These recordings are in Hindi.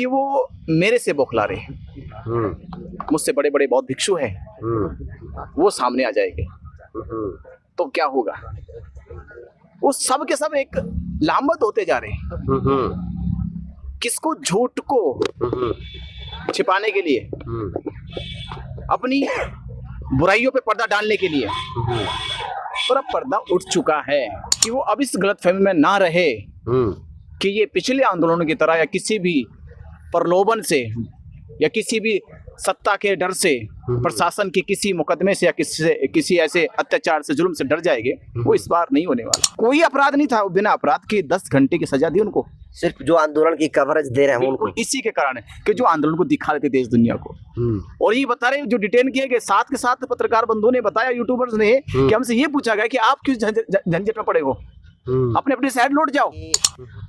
कि वो मेरे से बौखला रहे हैं, मुझसे बड़े बड़े बौद्ध भिक्षु हैं, वो सामने आ जाएंगे तो क्या होगा? वो सब के सब एक लामबंद होते जा रहे हैं। किसको? झूठ को छिपाने के लिए, अपनी बुराइयों पे पर्दा डालने के लिए। और अब पर्दा उठ चुका है कि वो अब इस गलतफहमी में ना रहे कि ये पिछले आंदोलनों की तरह या किसी भी प्रलोभन से या किसी भी सत्ता के डर से, प्रशासन के किसी मुकदमे से या किसी ऐसे अत्याचार से, जुल्म से डर जाएंगे। वो इस बार नहीं होने वाला। कोई अपराध नहीं था, बिना अपराध के 10 घंटे की सजा दी उनको। सिर्फ जो आंदोलन की कवरेज दे रहे हैं उनको, इसी के कारण है कि जो आंदोलन को दिखा रहे थे देश दुनिया को। और ये बता रहे जो डिटेन किए गए, साथ के साथ पत्रकार बंधुओं ने बताया, यूट्यूबर्स ने, कि हमसे ये पूछा गया कि आप किस झंझट में पड़े हो, अपने अपनी साइड लौट जाओ।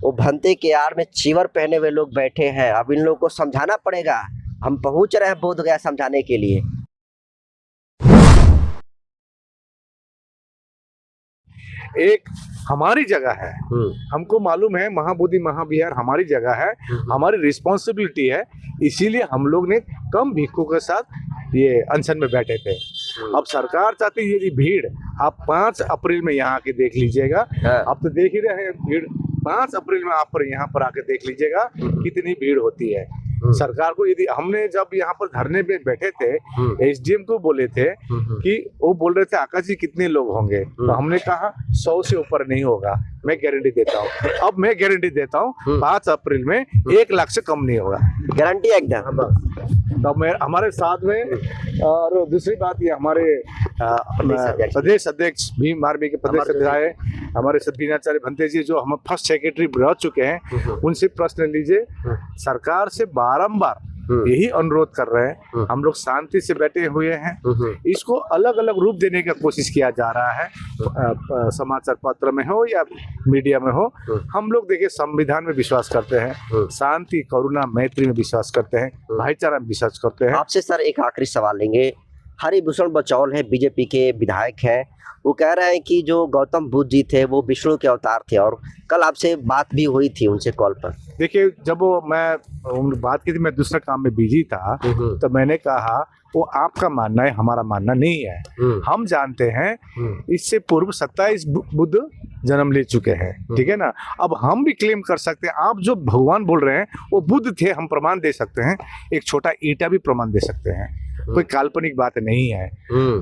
वो भंते के आड़ में चीवर पहने हुए लोग बैठे हैं। अब इन लोगों को समझाना पड़ेगा। हम पहुंच रहे हैं बोध गया समझाने के लिए। एक हमारी जगह है, हमको मालूम है महाबोधि महाविहार हमारी जगह है, हमारी रिस्पॉन्सिबिलिटी है। इसीलिए हम लोग ने कम भिक्षुओं के साथ ये अनशन में बैठे थे। अब सरकार चाहती है ये भीड़ आप 5 अप्रैल में यहाँ आके देख लीजिएगा। अब तो देख ही रहे हैं भीड़। 5 अप्रैल में आप पर यहाँ पर आके देख लीजिएगा कितनी भीड़ होती है। सरकार को यदि हमने जब यहाँ पर धरने में बैठे थे, एसडीएम को बोले थे कि वो बोल रहे थे आकाश जी कितने लोग होंगे, तो हमने कहा 100 से ऊपर नहीं होगा, मैं गारंटी देता हूँ। अब मैं गारंटी देता हूँ 5 अप्रैल में 1 लाख से कम नहीं होगा, गारंटी एकदम। तो मैं हमारे साथ में, और दूसरी बात ये हमारे प्रदेश अध्यक्ष भीम आर्मी के प्रदेश अध्यक्ष आए, हमारे सद्दीनाचार्य भंते जी जो हम फर्स्ट सेक्रेटरी रह चुके हैं, उनसे प्रश्न लीजिए। सरकार से बारंबार यही अनुरोध कर रहे हैं, हम लोग शांति से बैठे हुए हैं। इसको अलग अलग रूप देने का कोशिश किया जा रहा है, समाचार पत्र में हो या मीडिया में हो। हम लोग देखिए संविधान में विश्वास करते हैं, शांति करुणा मैत्री में विश्वास करते हैं, भाईचारा में विश्वास करते हैं। आपसे सर एक आखिरी सवाल लेंगे। हरिभूषण बचौल है, बीजेपी के विधायक हैं, वो कह रहे हैं कि जो गौतम बुद्ध जी थे वो विष्णु के अवतार थे, और कल आपसे बात भी हुई थी उनसे कॉल पर। देखिए जब मैं बात की थी, मैं दूसरे काम में बिजी था, तो मैंने कहा वो आपका मानना है, हमारा मानना नहीं है। हम जानते हैं इससे पूर्व 27 बुद्ध जन्म ले चुके हैं, ठीक है ना। अब हम भी क्लेम कर सकते हैं, आप जो भगवान बोल रहे हैं वो बुद्ध थे, हम प्रमाण दे सकते हैं, एक छोटा ईंटा भी प्रमाण दे सकते हैं, कोई काल्पनिक बात नहीं है।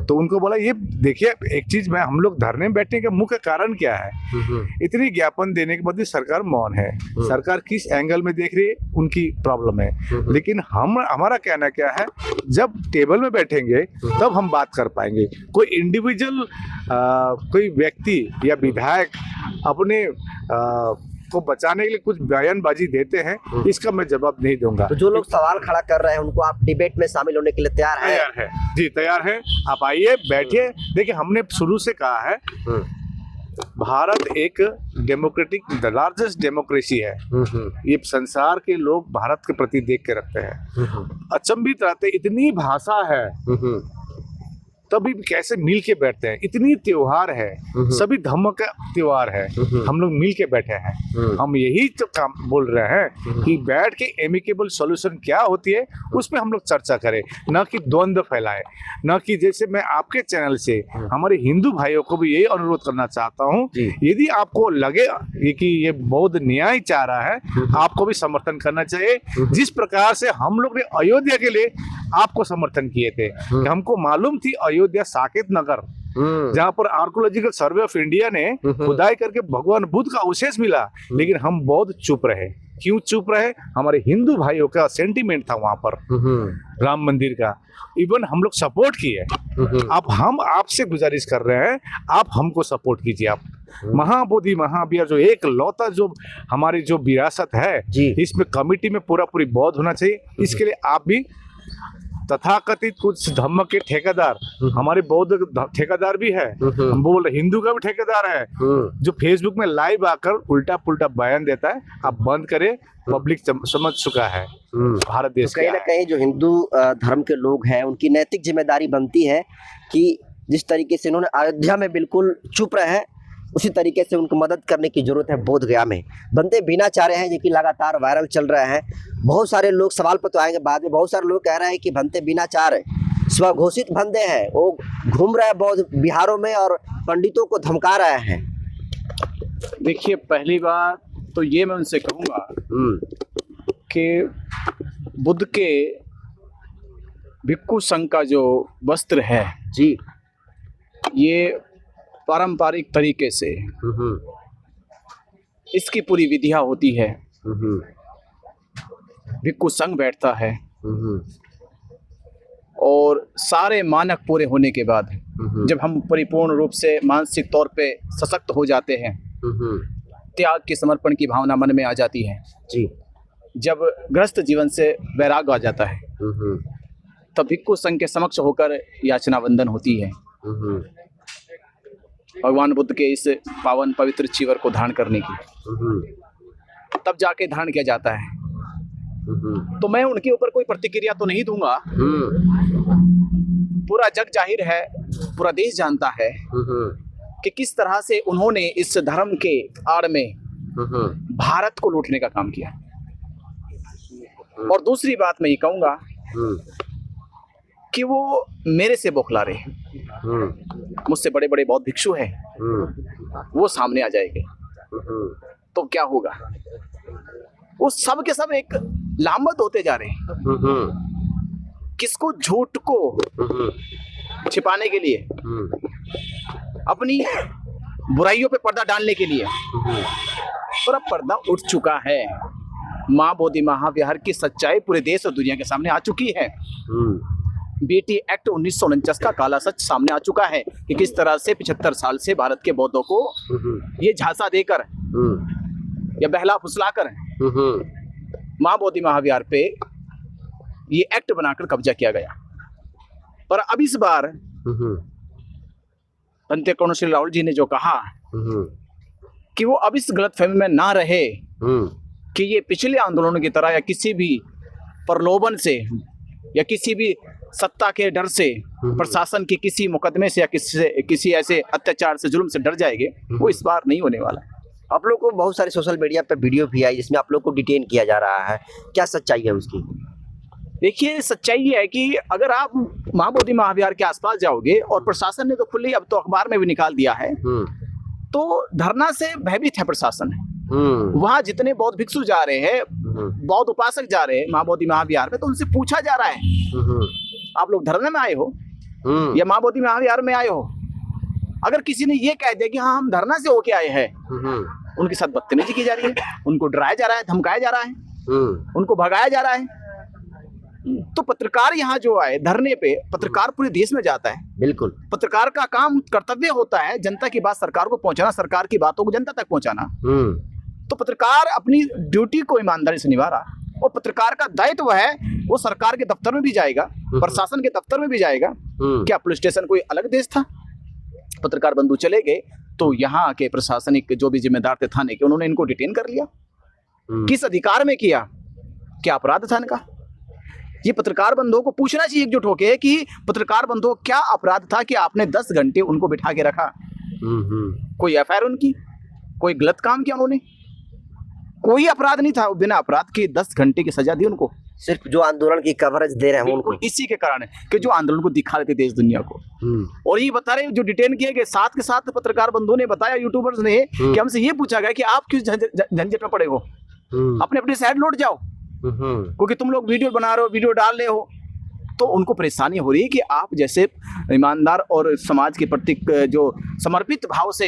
तो उनको बोला ये देखिए एक चीज में, हम लोग धरने में बैठने का मुख्य कारण क्या है? इतनी ज्ञापन देने के बाद भी सरकार मौन है। सरकार किस एंगल में देख रही है उनकी प्रॉब्लम है, लेकिन हमारा कहना क्या है, जब टेबल में बैठेंगे तब हम बात कर पाएंगे। कोई इंडिविजुअल कोई व्यक्ति या विधायक अपने को बचाने के लिए कुछ बयानबाजी देते हैं, इसका मैं जवाब नहीं दूंगा। तो जो लोग सवाल खड़ा कर रहे हैं उनको आप डिबेट में शामिल होने के लिए तैयार हैं? तैयार है जी, तैयार है। आप आइए बैठिए। देखिए हमने शुरू से कहा है भारत एक डेमोक्रेटिक, द लार्जेस्ट डेमोक्रेसी है। ये संसार के लोग भारत के प्रति देख के रखते हैं, अचंभित रहते, इतनी भाषा है तभी कैसे मिल के बैठते हैं, इतनी त्योहार है, सभी धर्म का त्योहार है, हम लोग मिल के बैठे हैं। हम यही तो काम बोल रहे हैं कि बैठ के एमिकेबल सॉल्यूशन क्या होती है उस पर हम लोग चर्चा करें, न कि द्वंद्व फैलाएं, न कि जैसे मैं आपके चैनल से हमारे हिंदू भाइयों को भी यही अनुरोध करना चाहता हूँ, यदि आपको लगे कि ये बौद्ध न्याय चाह रहा है, आपको भी समर्थन करना चाहिए। जिस प्रकार से हम लोग ने अयोध्या के लिए आपको समर्थन किए थे, कि हमको मालूम थी अयोध्या साकेत नगर जहाँ पर आर्कोलॉजिकल सर्वे ऑफ इंडिया ने खुदाई करके भगवान बुद्ध का अवशेष मिला, लेकिन हम बौद्ध चुप रहे। क्यों चुप रहे? हमारे हिंदू भाइयों का सेंटीमेंट था वहां पर राम मंदिर का, इवन हम लोग सपोर्ट किए। अब हम आपसे गुजारिश कर रहे हैं, आप हमको सपोर्ट कीजिए। आप महाबोधि महाविहार जो एक लौता जो हमारी जो विरासत है, इसमें कमिटी में पूरी बौद्ध होना चाहिए। इसके लिए आप भी, तथाकथित कुछ धर्म के ठेकेदार, हमारे बौद्ध ठेकेदार भी है, हम बोल रहे हिंदू का भी ठेकेदार है, जो फेसबुक में लाइव आकर उल्टा पुल्टा बयान देता है, आप बंद करें। पब्लिक समझ चुका है भारत देश। कहीं ना कहीं जो हिंदू धर्म के लोग हैं उनकी नैतिक जिम्मेदारी बनती है कि जिस तरीके से इन्होंने अयोध्या में बिल्कुल चुप रहे, उसी तरीके से उनको मदद करने की जरूरत है बोध गया में। बनते बिना चाह रहे हैं जो कि लगातार वायरल चल रहा है। बहुत सारे लोग सवाल पर तो आएंगे बाद में, बहुत सारे लोग कह रहे हैं कि बनते बिना चाह रहे स्वघोषित बंदे हैं, वो घूम रहे हैं बौद्ध बिहारों में और पंडितों को धमका रहे हैं। देखिए, पहली बात तो ये मैं उनसे कहूँगा कि बुद्ध के भिक्खु संघ का जो वस्त्र है जी, ये पारंपरिक तरीके से इसकी पूरी विधिया होती है। भिक्खु संघ बैठता है और सारे मानक पूरे होने के बाद जब हम परिपूर्ण रूप से मानसिक तौर पे सशक्त हो जाते हैं, त्याग के समर्पण की भावना मन में आ जाती है जी, जब गृहस्थ जीवन से वैराग्य आ जाता है, तब भिक्खु संघ के समक्ष होकर याचना वंदन होती है भगवान बुद्ध के इस पावन पवित्र चीवर को धारण करने की, तब जाके धारण किया जाता है। तो मैं उनके ऊपर कोई प्रतिक्रिया तो नहीं दूंगा। पूरा जग जाहिर है, पूरा देश जानता है कि किस तरह से उन्होंने इस धर्म के आड़ में भारत को लूटने का काम किया। और दूसरी बात मैं ये कहूंगा कि वो मेरे से बौखला रहे, मुझसे बड़े बड़े बौद्ध भिक्षु हैं, वो सामने आ जाएंगे तो क्या होगा। वो सब के सब एक लामबंद होते जा रहे हैं, किसको, झूठ को छिपाने के लिए, अपनी बुराइयों पे पर्दा डालने के लिए। और अब पर्दा उठ चुका है, माँ बोधि महाविहार की सच्चाई पूरे देश और दुनिया के सामने आ चुकी है। बीटी एक्ट 1949 का काला सच सामने आ चुका है कि किस तरह से 75 साल से भारत के बौद्धों को ये झांसा देकर या बहला फुसलाकर माँ बोधि महाविहार पे ये एक्ट बनाकर कब्जा किया गया। पर अब इस बार पंडित कर्ण श्री राहुल जी ने जो कहा कि वो अब इस गलतफहमी में ना रहे कि ये पिछले आंदोलनों की तरह या किसी भी प्रलोभन से या किसी भी सत्ता के डर से, प्रशासन के किसी मुकदमे से या किसी ऐसे अत्याचार से, जुल्म से डर जाएंगे, वो इस बार नहीं होने वाला है। आप लोग को बहुत सारे सोशल मीडिया पे वीडियो भी आई जिसमें आप लोग को डिटेन किया जा रहा है, क्या सच्चाई है उसकी? देखिए, सच्चाई ये है कि अगर आप माँ बोधि महाविहार के आसपास जाओगे, और प्रशासन ने तो खुले अब तो अखबार में भी निकाल दिया है, तो धरना से भयभीत है प्रशासन। वहाँ जितने बौद्ध भिक्षु जा रहे हैं, बौद्ध उपासक जा रहे हैं माँ बोधि महाविहार में, तो उनसे पूछा जा रहा है आप लोग धरने में आए हो या माँ बोधि महाविहार में आए हो? अगर किसी ने ये कह दिया कि हाँ हम धरना से होके आए हैं, उनके साथ बदतमीजी की जा रही है, उनको डराया जा रहा है, धमकाया जा रहा है, उनको भगाया जा रहा है। तो पत्रकार यहाँ जो आए धरने पे, पत्रकार पूरे देश में जाता है। बिल्कुल, पत्रकार का काम, कर्तव्य होता है जनता की बात सरकार को पहुंचाना, सरकार की बातों को जनता तक पहुंचाना। तो पत्रकार अपनी ड्यूटी को ईमानदारी से निभा रहा, और पत्रकार का दायित्व है वो सरकार के दफ्तर में भी जाएगा, प्रशासन के दफ्तर में भी जाएगा। क्या पुलिस स्टेशन कोई अलग देश था? पत्रकार बंधु चले गए तो यहाँ के प्रशासनिक जो भी जिम्मेदार थे थाने के, उन्होंने इनको डिटेन कर लिया। किस अधिकार में किया? क्या अपराध था इनका? ये पत्रकार बंधुओं को पूछना चाहिए एकजुट होके कि पत्रकार बंधुओं क्या अपराध था कि आपने 10 घंटे उनको बिठा के रखा? कोई एफआईआर उनकी, कोई गलत काम किया उन्होंने? कोई अपराध नहीं था, बिना अपराध के 10 घंटे की सजा दी उनको। सिर्फ जो आंदोलन की कवरेज दे रहे हैं उनको, इसी के कारण है कि जो आंदोलन को दिखा रहे थे देश दुनिया को। और ये बता रहे जो डिटेन किए गए, साथ के साथ पत्रकार बंधुओं ने बताया, यूट्यूबर्स ने, कि हमसे ये पूछा गया कि आप किस झंझट में पड़े हो, अपने अपनी साइड लौट जाओ, क्योंकि तुम लोग वीडियो बना रहे हो, वीडियो डाल रहे हो। तो उनको परेशानी हो रही है कि आप जैसे ईमानदार और समाज के प्रति जो समर्पित भाव से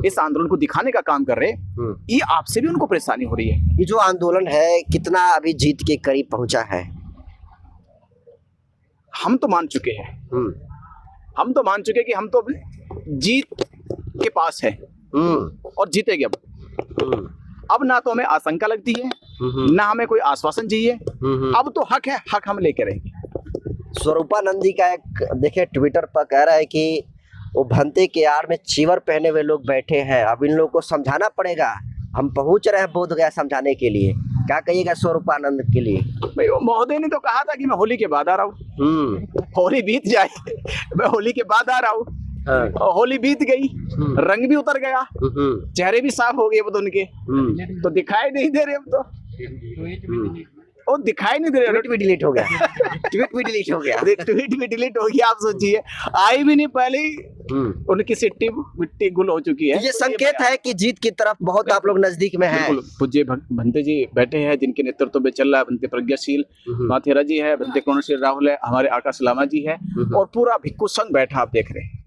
इस आंदोलन को दिखाने का काम कर रहे हैं, ये आपसे भी उनको परेशानी हो रही है। ये जो आंदोलन है कितना अभी जीत के करीब पहुंचा है? हम तो मान चुके हैं, हम तो मान चुके कि हम तो जीत के पास है और जीतेंगे। अब ना तो हमें आशंका लगती है, ना हमें कोई आश्वासन चाहिए। अब तो हक है, हक हम लेके रहेंगे। स्वरूपानंद जी का एक देखे ट्विटर पर कह रहा है कि वो भंते के आड़ में चीवर पहने हुए लोग बैठे हैं, अब इन लोगों को समझाना पड़ेगा, हम पहुंच रहे हैं बोध गया समझाने के लिए। क्या कहिएगा स्वरूपानंद के लिए? भाई वो महोदय ने तो कहा था कि मैं होली के बाद आ रहा हूँ, होली बीत जाए मैं होली के बाद आ रहा हूँ। हाँ। और होली बीत गई, रंग भी उतर गया, चेहरे भी साफ हो गए अब तो उनके, तो दिखाई नहीं दे रहे अब तो, वो दिखाई नहीं दे रहे। ट्वीट भी डिलीट हो गया, ट्वीट भी डिलीट हो गया। ट्वीट भी डिलीट हो गया, आप सोचिए, आई भी नहीं पहले ही उनकी सिट्टी मिट्टी गुल हो चुकी है। ये संकेत है कि जीत की तरफ बहुत आप लोग नजदीक में हैं। बिल्कुल। पूज्य भंते जी बैठे हैं, जिनके नेतृत्व में चल रहा है, भंते प्रज्ञाशील माथेरा जी है, भंते करुणशील राहुल है, हमारे आकाश लामा जी है, और पूरा भिक्खु संघ बैठा आप देख रहे हैं।